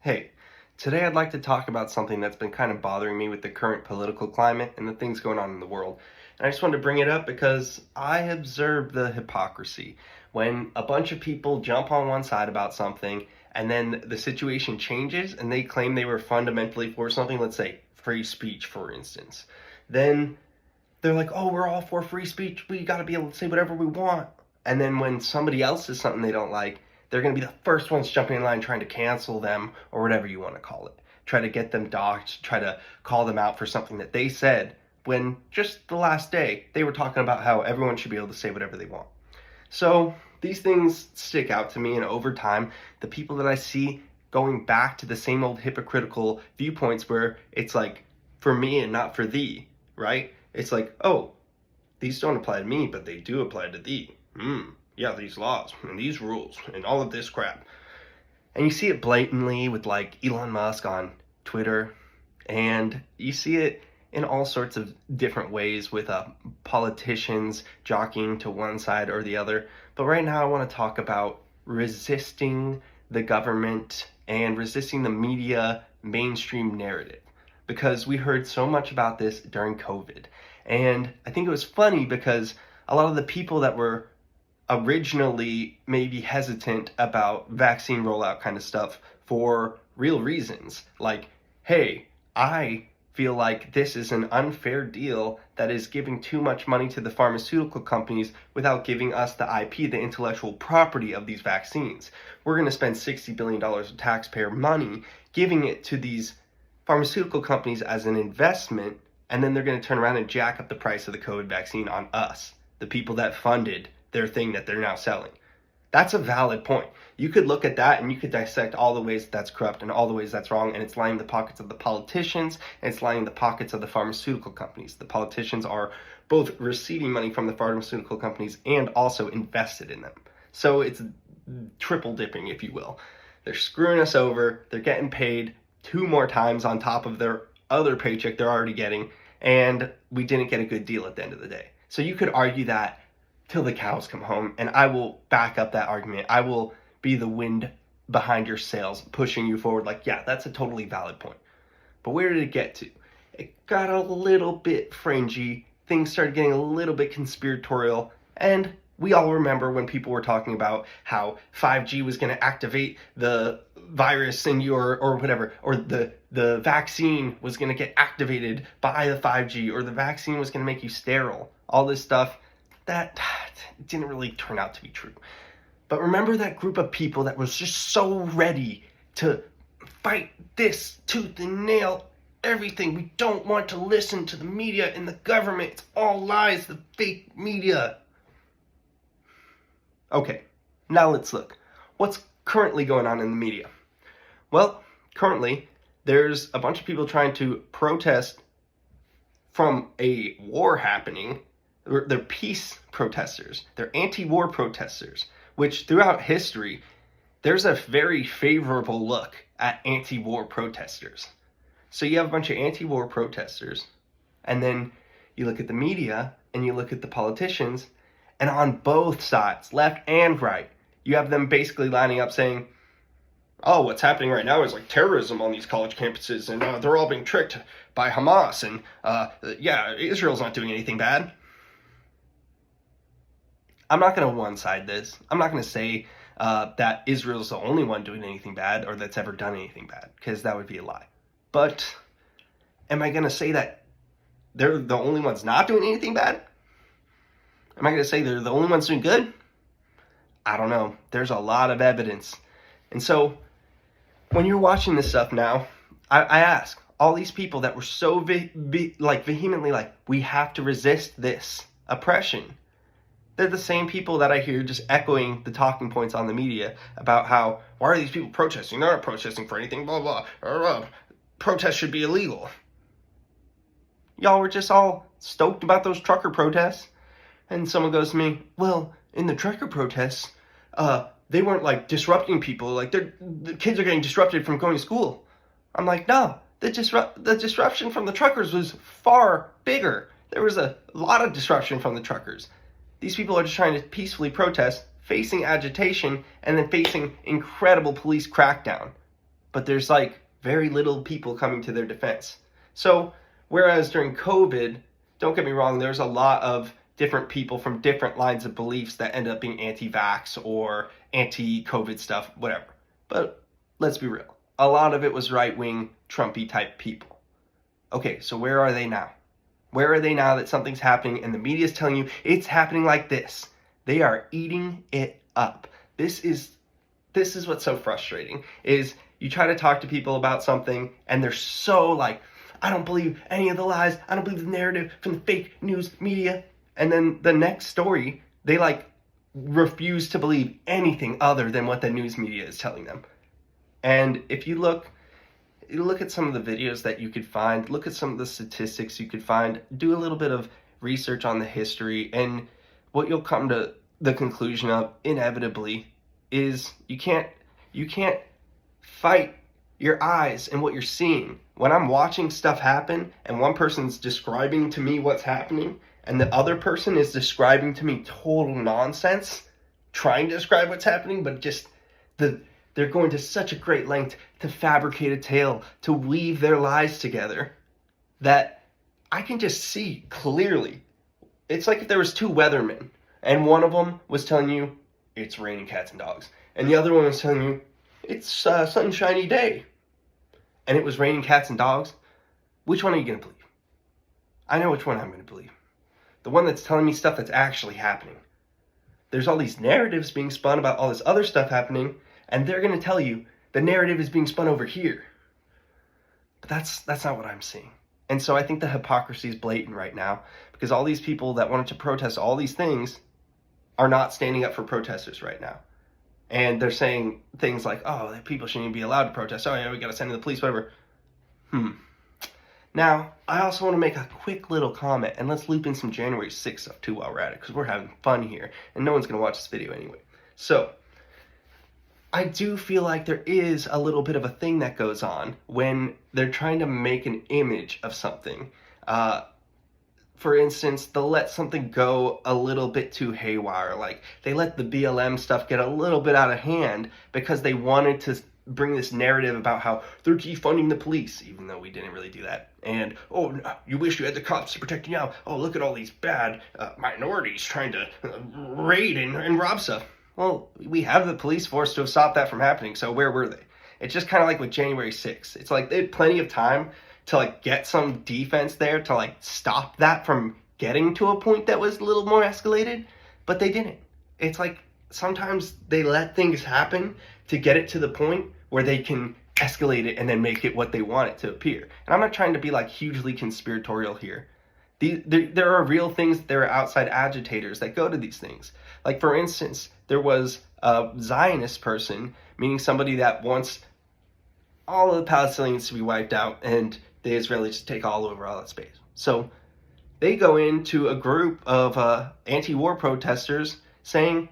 Hey, today I'd like to talk about something that's been kind of bothering me with the current political climate and the things going on in the world. And I just wanted to bring it up because I observed the hypocrisy when a bunch of people jump on one side about something and then the situation changes and they claim they were fundamentally for something, let's say free speech, for instance. Then they're like, oh, we're all for free speech. We got to be able to say whatever we want. And then when somebody else says something they don't like, they're going to be the first ones jumping in line trying to cancel them or whatever you want to call it. Try to get them doxxed, try to call them out for something that they said when just the last day they were talking about how everyone should be able to say whatever they want. So these things stick out to me, and over time, the people that I see going back to the same old hypocritical viewpoints where it's like, for me and not for thee, right? It's like, oh, these don't apply to me, but they do apply to thee. Yeah, these laws and these rules and all of this crap. And you see it blatantly with like Elon Musk on Twitter, and you see it in all sorts of different ways with politicians jockeying to one side or the other. But right now I want to talk about resisting the government and resisting the media mainstream narrative, because we heard so much about this during COVID. And I think it was funny because a lot of the people that were originally maybe hesitant about vaccine rollout kind of stuff for real reasons, like, hey, I feel like this is an unfair deal that is giving too much money to the pharmaceutical companies without giving us the IP, the intellectual property of these vaccines. We're going to spend $60 billion of taxpayer money giving it to these pharmaceutical companies as an investment, and then they're going to turn around and jack up the price of the COVID vaccine on us, the people that funded their thing that they're now selling. That's a valid point. You could look at that and you could dissect all the ways that's corrupt and all the ways that's wrong, and it's lining the pockets of the politicians and it's lining the pockets of the pharmaceutical companies. The politicians are both receiving money from the pharmaceutical companies and also invested in them. So it's triple dipping, if you will. They're screwing us over. They're getting paid 2 more times on top of their other paycheck they're already getting, and we didn't get a good deal at the end of the day. So you could argue that till the cows come home, and I will back up that argument. I will be the wind behind your sails, pushing you forward like, yeah, that's a totally valid point. But where did it get to? It got a little bit fringy. Things started getting a little bit conspiratorial, and we all remember when people were talking about how 5G was going to activate the virus in your, or whatever, or the vaccine was going to get activated by the 5G, or the vaccine was going to make you sterile. All this stuff that didn't really turn out to be true. But remember that group of people that was just so ready to fight this tooth and nail, everything. We don't want to listen to the media and the government. It's all lies, the fake media. Okay, now let's look. What's currently going on in the media? Well, currently, there's a bunch of people trying to protest from a war happening. They're peace protesters. They're anti-war protesters, which throughout history, there's a very favorable look at anti-war protesters. So you have a bunch of anti-war protesters, and then you look at the media, and you look at the politicians, and on both sides, left and right, you have them basically lining up saying, oh, what's happening right now is like terrorism on these college campuses, and they're all being tricked by Hamas, and yeah, Israel's not doing anything bad. I'm not going to one-side this. I'm not going to say that Israel's the only one doing anything bad or that's ever done anything bad, because that would be a lie. But am I going to say that they're the only ones not doing anything bad? Am I going to say they're the only ones doing good? I don't know. There's a lot of evidence. And so when you're watching this stuff now, I ask all these people that were so vehemently like, we have to resist this oppression. They're the same people that I hear just echoing the talking points on the media about how, why are these people protesting? They're not protesting for anything, blah, blah. Protests should be illegal. Y'all were just all stoked about those trucker protests. And someone goes to me, well, in the trucker protests, they weren't like disrupting people. Like the kids are getting disrupted from going to school. I'm like, no, the disruption from the truckers was far bigger. There was a lot of disruption from the truckers. These people are just trying to peacefully protest, facing agitation, and then facing incredible police crackdown. but there's like very little people coming to their defense. So whereas during COVID, don't get me wrong, there's a lot of different people from different lines of beliefs that end up being anti-vax or anti-COVID stuff, whatever. But let's be real. A lot of it was right-wing, Trumpy type people. Okay, so where are they now? Where are they now that something's happening and the media is telling you it's happening like this? They are eating it up. This is what's so frustrating, is you try to talk to people about something and they're so like, I don't believe any of the lies. I don't believe the narrative from the fake news media. And then the next story, they like refuse to believe anything other than what the news media is telling them. And if you look at some of the videos that you could find, look at some of the statistics you could find, do a little bit of research on the history, and what you'll come to the conclusion of inevitably is you can't fight your eyes and what you're seeing. When I'm watching stuff happen and one person's describing to me what's happening and the other person is describing to me total nonsense, trying to describe what's happening, but just they're going to such a great length to fabricate a tale, to weave their lies together, that I can just see clearly. It's like if there was two weathermen and one of them was telling you it's raining cats and dogs, and the other one was telling you it's a sunshiny day, and it was raining cats and dogs. Which one are you going to believe? I know which one I'm going to believe. The one that's telling me stuff that's actually happening. There's all these narratives being spun about all this other stuff happening, and they're going to tell you the narrative is being spun over here. But that's not what I'm seeing. And so I think the hypocrisy is blatant right now, because all these people that wanted to protest all these things are not standing up for protesters right now. And they're saying things like, oh, people shouldn't even be allowed to protest. Oh, yeah, we got to send in the police, whatever. Now, I also want to make a quick little comment, and let's loop in some January 6th stuff too while we're at it, because we're having fun here, and no one's going to watch this video anyway. So, I do feel like there is a little bit of a thing that goes on when they're trying to make an image of something. For instance, they'll let something go a little bit too haywire. Like, they let the BLM stuff get a little bit out of hand because they wanted to bring this narrative about how they're defunding the police, even though we didn't really do that. And, oh, no, you wish you had the cops to protect you now. Oh, look at all these bad minorities trying to raid and rob stuff. Well, we have the police force to have stopped that from happening, so where were they? It's just kind of like with January 6th. It's like they had plenty of time to like get some defense there to like stop that from getting to a point that was a little more escalated, but they didn't. It's like sometimes they let things happen to get it to the point where they can escalate it and then make it what they want it to appear. And I'm not trying to be like hugely conspiratorial here. There are real things, there are outside agitators that go to these things. Like, for instance, there was a Zionist person, meaning somebody that wants all of the Palestinians to be wiped out and the Israelis to take all over all that space. So they go into a group of anti-war protesters saying,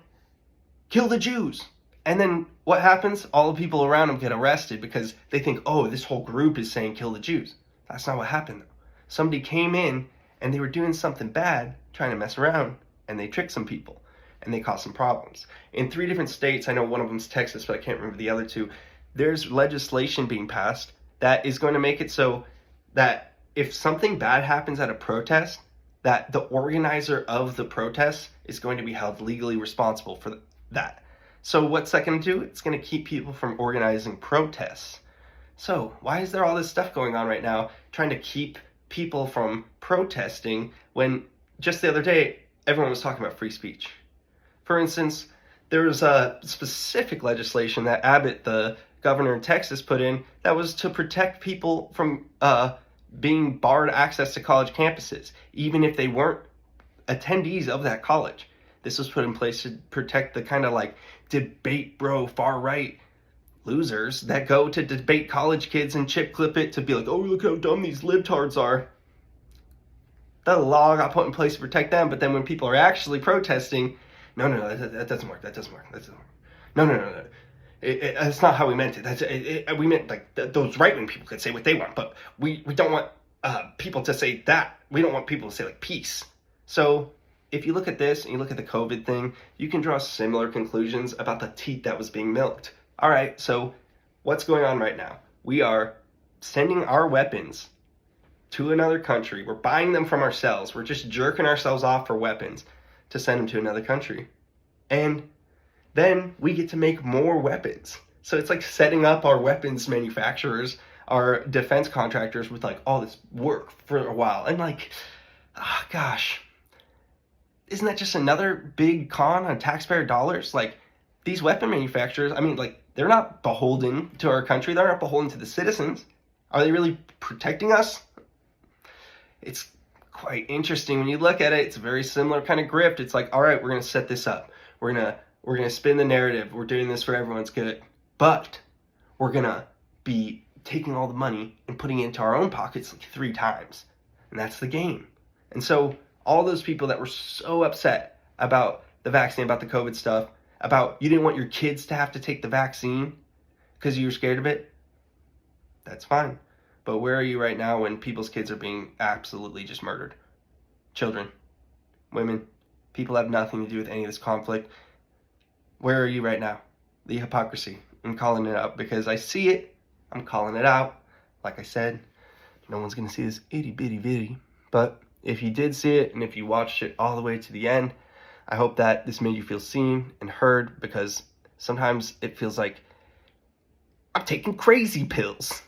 kill the Jews. And then what happens? All the people around them get arrested because they think, oh, this whole group is saying kill the Jews. That's not what happened, though. Somebody came in and they were doing something bad, trying to mess around, and they tricked some people and they caused some problems. In 3 different states, I know one of them's Texas, but I can't remember the other 2, there's legislation being passed that is going to make it so that if something bad happens at a protest, that the organizer of the protest is going to be held legally responsible for that. So what's that going to do? It's going to keep people from organizing protests. So why is there all this stuff going on right now trying to keep people from protesting when just the other day everyone was talking about free speech? For instance, there was a specific legislation that Abbott, the governor in Texas, put in that was to protect people from being barred access to college campuses, even if they weren't attendees of that college. This was put in place to protect the kind of like debate bro far right losers that go to debate college kids and chip clip it to be like, oh, look how dumb these libtards are. The law got put in place to protect them, but then when people are actually protesting, no, that doesn't work. That doesn't work. No. That's not how we meant it. We meant like those right-wing people could say what they want, but we don't want people to say that. We don't want people to say like peace. So if you look at this and you look at the COVID thing, you can draw similar conclusions about the teat that was being milked. All right, so what's going on right now? We are sending our weapons to another country. We're buying them from ourselves. We're just jerking ourselves off for weapons to send them to another country. And then we get to make more weapons. So it's like setting up our weapons manufacturers, our defense contractors with like all this work for a while. And like, oh gosh, isn't that just another big con on taxpayer dollars? Like, these weapon manufacturers, I mean, like, they're not beholden to our country. They're not beholden to the citizens. Are they really protecting us? It's quite interesting when you look at it. It's a very similar kind of grift. It's like, all right, we're going to set this up. We're going to spin the narrative. We're doing this for everyone's good. But we're going to be taking all the money and putting it into our own pockets like 3 times. And that's the game. And so all those people that were so upset about the vaccine, about the COVID stuff, about you didn't want your kids to have to take the vaccine because you were scared of it, that's fine. But where are you right now when people's kids are being absolutely just murdered? Children, women, people have nothing to do with any of this conflict. Where are you right now? The hypocrisy. I'm calling it out because I see it. I'm calling it out. Like I said, no one's going to see this itty bitty bitty. But if you did see it and if you watched it all the way to the end, I hope that this made you feel seen and heard, because sometimes it feels like I'm taking crazy pills.